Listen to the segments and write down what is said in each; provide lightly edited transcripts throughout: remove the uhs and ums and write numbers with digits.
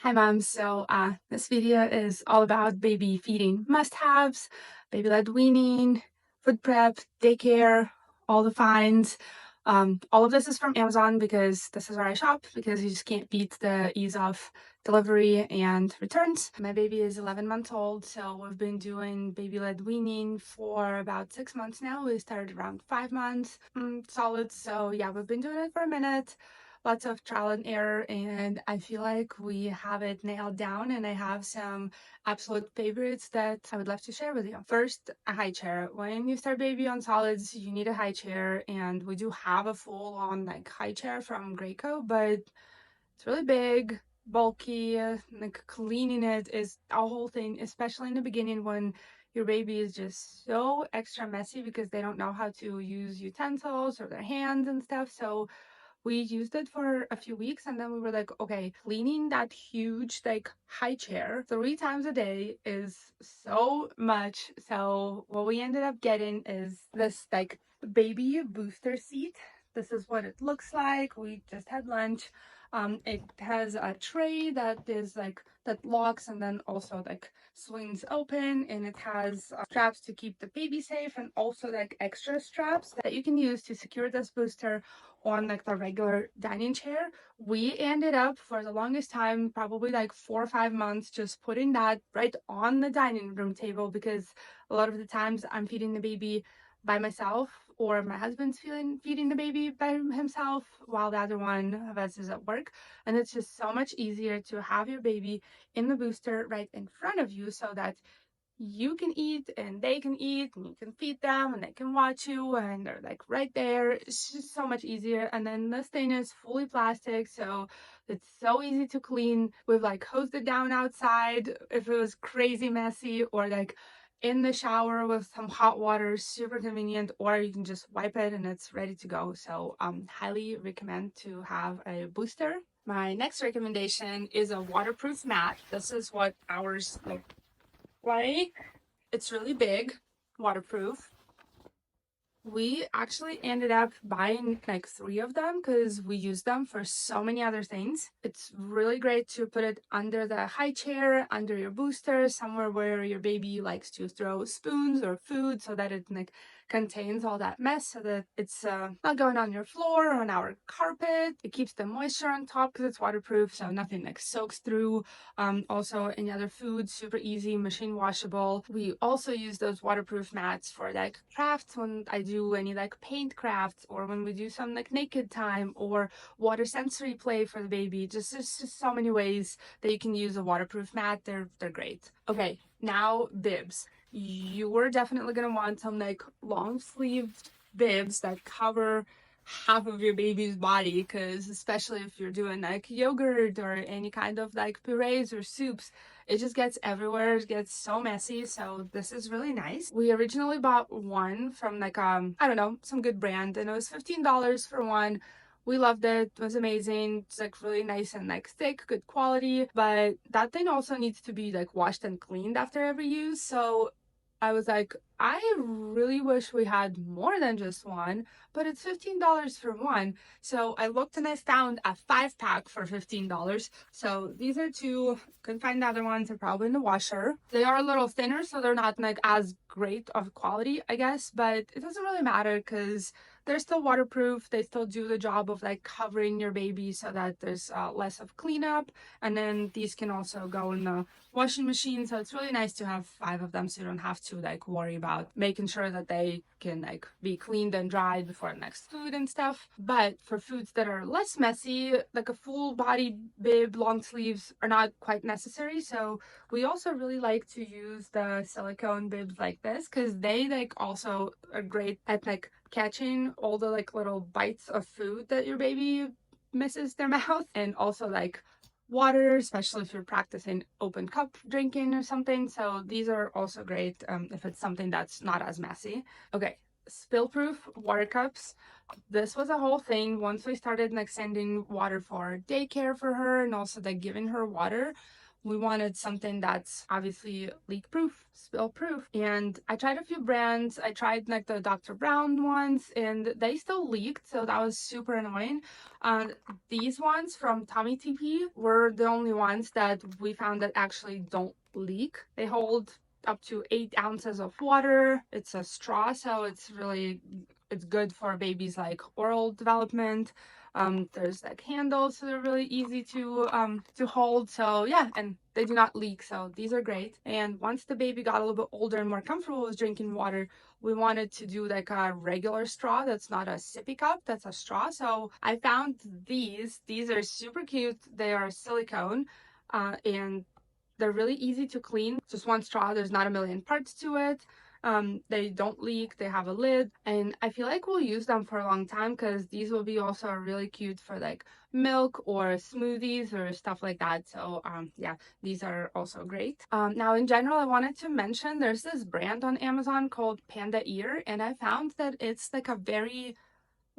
Hi mom, this video is all about baby feeding must-haves, baby-led weaning, food prep, daycare, all the finds. All of this is from Amazon because this is where I shop because you just can't beat the ease of delivery and returns. My baby is 11 months old, so we've been doing baby-led weaning for about 6 months now. We started around 5 months solid, so yeah, we've been doing it for a minute. Lots of trial and error, and I feel like we have it nailed down, and I have some absolute favorites that I would love to share with you. First, a high chair. When you start baby on solids, you need a high chair, and we do have a full-on like high chair from Graco, but it's really big, bulky, like cleaning it is a whole thing, especially in the beginning when your baby is just so extra messy because they don't know how to use utensils or their hands and stuff. So we used it for a few weeks and then we were like, okay, cleaning that huge like high chair 3 times a day is so much. So what we ended up getting is this like baby booster seat. This is what it looks like. We just had lunch. It has a tray that is like that locks and then also like swings open, and it has straps to keep the baby safe, and also like extra straps that you can use to secure this booster on like the regular dining chair. We ended up for the longest time, probably like 4 or 5 months, just putting that right on the dining room table because a lot of the times I'm feeding the baby by myself, or my husband's feeding the baby by himself while the other one of us is at work. And it's just so much easier to have your baby in the booster right in front of you so that you can eat and they can eat and you can feed them and they can watch you and they're like right there. It's just so much easier. And then this thing is fully plastic, so it's so easy to clean. We've like hosed it down outside if it was crazy messy, or like in the shower with some hot water, super convenient, or you can just wipe it and it's ready to go. So highly recommend to have a booster. My next recommendation is a waterproof mat. This is what ours look like. It's really big, waterproof. We actually ended up buying like 3 of them because we use them for so many other things. It's really great to put it under the high chair, under your booster, somewhere where your baby likes to throw spoons or food, so that it like contains all that mess, so that it's not going on your floor or on our carpet. It keeps the moisture on top because it's waterproof, so nothing like soaks through. Also, any other food, super easy, machine washable. We also use those waterproof mats for like crafts when I do any like paint crafts, or when we do some like naked time or water sensory play for the baby. There's just so many ways that you can use a waterproof mat. They're great. Okay, now bibs. You are definitely gonna want some like long sleeved bibs that cover half of your baby's body, because especially if you're doing like yogurt or any kind of like purees or soups, it just gets everywhere. It gets so messy. So this is really nice. We originally bought one from like I don't know, some good brand, and it was $15 for one. We loved it. It was amazing. It's like really nice and like thick, good quality. But that thing also needs to be like washed and cleaned after every use. So I was like, I really wish we had more than just one, but it's $15 for one. So I looked and I found a 5-pack for $15. So these are two. Couldn't find the other ones. They're probably in the washer. They are a little thinner, so they're not like as great of quality, I guess, but it doesn't really matter because they're still waterproof. They still do the job of like covering your baby so that there's less of cleanup. And then these can also go in the washing machine. So it's really nice to have 5 of them, so you don't have to like worry about making sure that they can like be cleaned and dried before the next food and stuff. But for foods that are less messy, like a full body bib, long sleeves are not quite necessary. So we also really like to use the silicone bibs like this because they like also are great at like catching all the like little bites of food that your baby misses their mouth, and also like water, especially if you're practicing open cup drinking or something. So these are also great if it's something that's not as messy. Okay, spill proof water cups. This was a whole thing once we started like sending water for daycare for her, and also like giving her water. We wanted something that's obviously leak proof, spill proof. And I tried a few brands. I tried like the Dr. Brown ones and they still leaked, so that was super annoying. These ones from Tommy TP were the only ones that we found that actually don't leak. They hold up to 8 ounces of water. It's a straw, so it's good for babies like oral development. There's like handles, so they're really easy to hold. So yeah, and they do not leak, so these are great. And once the baby got a little bit older and more comfortable with drinking water, we wanted to do like a regular straw that's not a sippy cup, that's a straw. So I found these. These are super cute. They are silicone, and they're really easy to clean. Just one straw, there's not a million parts to it. They don't leak, they have a lid, and I feel like we'll use them for a long time because these will be also really cute for like milk or smoothies or stuff like that. So yeah, these are also great. Now in general, I wanted to mention there's this brand on Amazon called Panda Ear, and I found that it's like a very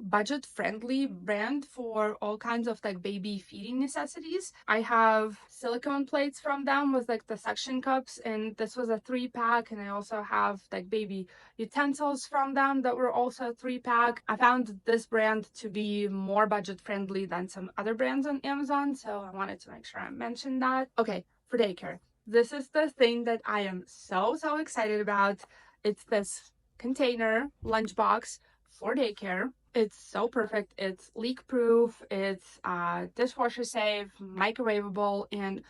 budget friendly brand for all kinds of like baby feeding necessities. I have silicone plates from them with like the suction cups, and this was a 3-pack, and I also have like baby utensils from them that were also a 3-pack. I found this brand to be more budget friendly than some other brands on Amazon, so I wanted to make sure I mentioned that. Okay, for daycare, this is the thing that I am so excited about. It's this container lunchbox for daycare. It's so perfect. It's leak proof, it's dishwasher safe, microwavable, and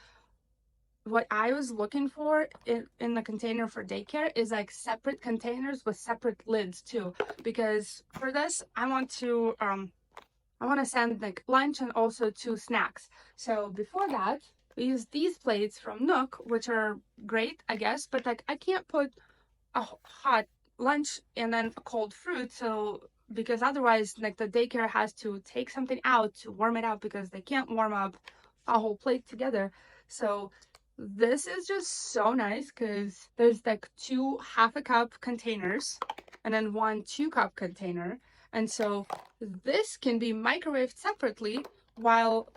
what I was looking for in the container for daycare is like separate containers with separate lids too, because for this I want to send like lunch and also 2 snacks. So before that, we use these plates from Nook, which are great, I guess, but like I can't put a hot lunch and then a cold fruit, so because otherwise like the daycare has to take something out to warm it up because they can't warm up a whole plate together. So this is just so nice because there's like 2 half-a-cup containers and then 1 2-cup container, and so this can be microwaved separately, while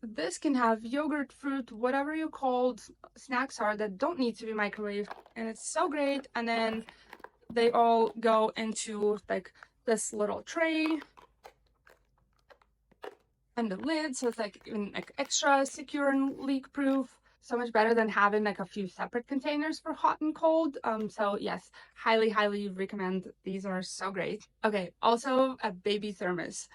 this can have yogurt, fruit, whatever you called snacks are that don't need to be microwaved, and it's so great. And then they all go into like this little tray and the lid, so it's like even like extra secure and leak proof. So much better than having like a few separate containers for hot and cold. So yes, highly recommend. These are so great. Okay, also a baby thermos.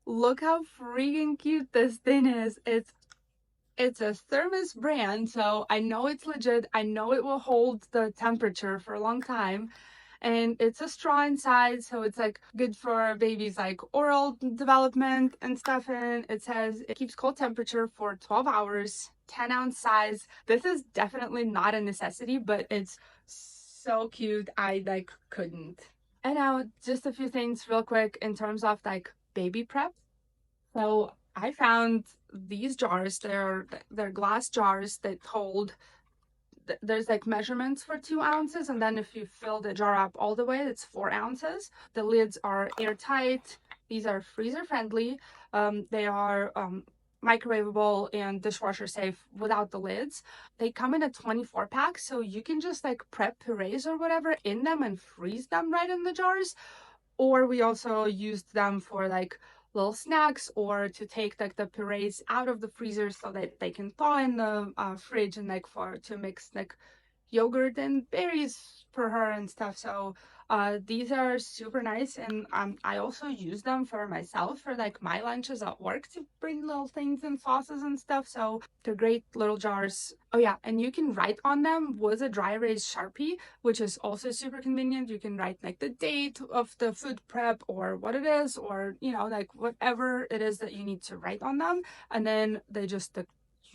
Look how freaking cute this thing is. It's a thermos brand, so I know it's legit. I know it will hold the temperature for a long time. And it's a straw inside, so it's like good for babies like oral development and stuff. And it says it keeps cold temperature for 12 hours, 10-ounce size. This is definitely not a necessity, but it's so cute. I like couldn't. And now just a few things real quick in terms of like baby prep. So I found these jars. They're glass jars that hold. There's like measurements for 2 ounces, and then if you fill the jar up all the way, it's 4 ounces. The lids are airtight. These are freezer friendly. They are microwavable and dishwasher safe without the lids. They come in a 24-pack, so you can just like prep purees or whatever in them and freeze them right in the jars. Or we also used them for like little snacks, or to take like the purees out of the freezer so that they can thaw in the fridge, and like to mix like yogurt and berries for her and stuff. So these are super nice, and I also use them for myself for like my lunches at work to bring little things and sauces and stuff. So they're great little jars. Oh yeah, and you can write on them with a dry erase Sharpie, which is also super convenient. You can write like the date of the food prep or what it is, or you know, like whatever it is that you need to write on them, and then you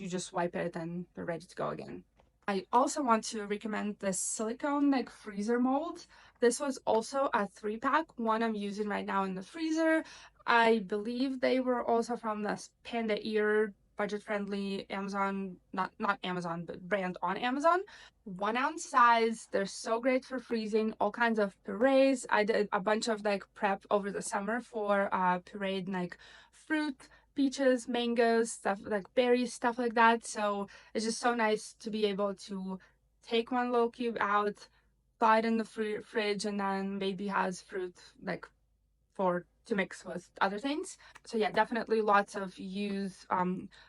just wipe it and they're ready to go again. I also want to recommend this silicone like freezer mold. This was also a 3-pack, one I'm using right now in the freezer. I believe they were also from this Panda Ear budget friendly Amazon, not Amazon, but brand on Amazon. 1-ounce size. They're so great for freezing all kinds of purees. I did a bunch of like prep over the summer for pureed like fruit peaches, mangoes, stuff like berries, stuff like that. So it's just so nice to be able to take one little cube out, thaw it in the fridge, and then maybe has fruit like for to mix with other things. So yeah, definitely lots of use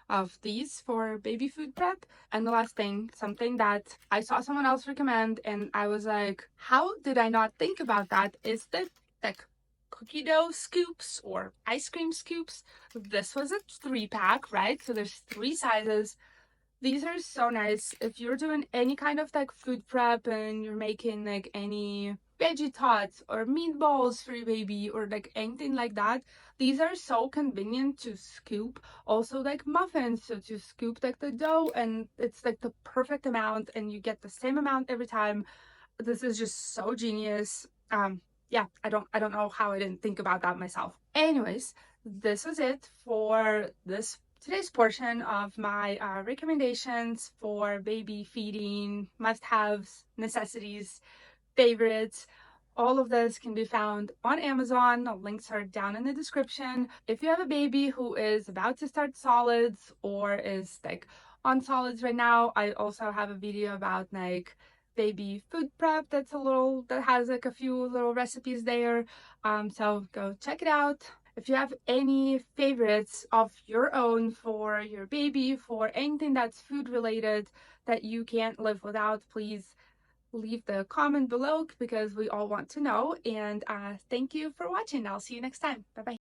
of these for baby food prep. And the last thing, something that I saw someone else recommend and I was like, how did I not think about that, is the like cookie dough scoops or ice cream scoops. This was a 3-pack, right? So there's 3 sizes. These are so nice if you're doing any kind of like food prep and you're making like any veggie tots or meatballs for your baby or like anything like that. These are so convenient to scoop. Also like muffins, so to scoop like the dough and it's like the perfect amount and you get the same amount every time. This is just so genius. Yeah, I don't know how I didn't think about that myself. Anyways, this was it for this today's portion of my recommendations for baby feeding, must-haves, necessities, favorites. All of this can be found on Amazon. The links are down in the description. If you have a baby who is about to start solids or is like on solids right now, I also have a video about like baby food prep that has like a few little recipes there. So go check it out. If you have any favorites of your own for your baby, for anything that's food related that you can't live without, please leave the comment below because we all want to know. And thank you for watching. I'll see you next time. Bye bye.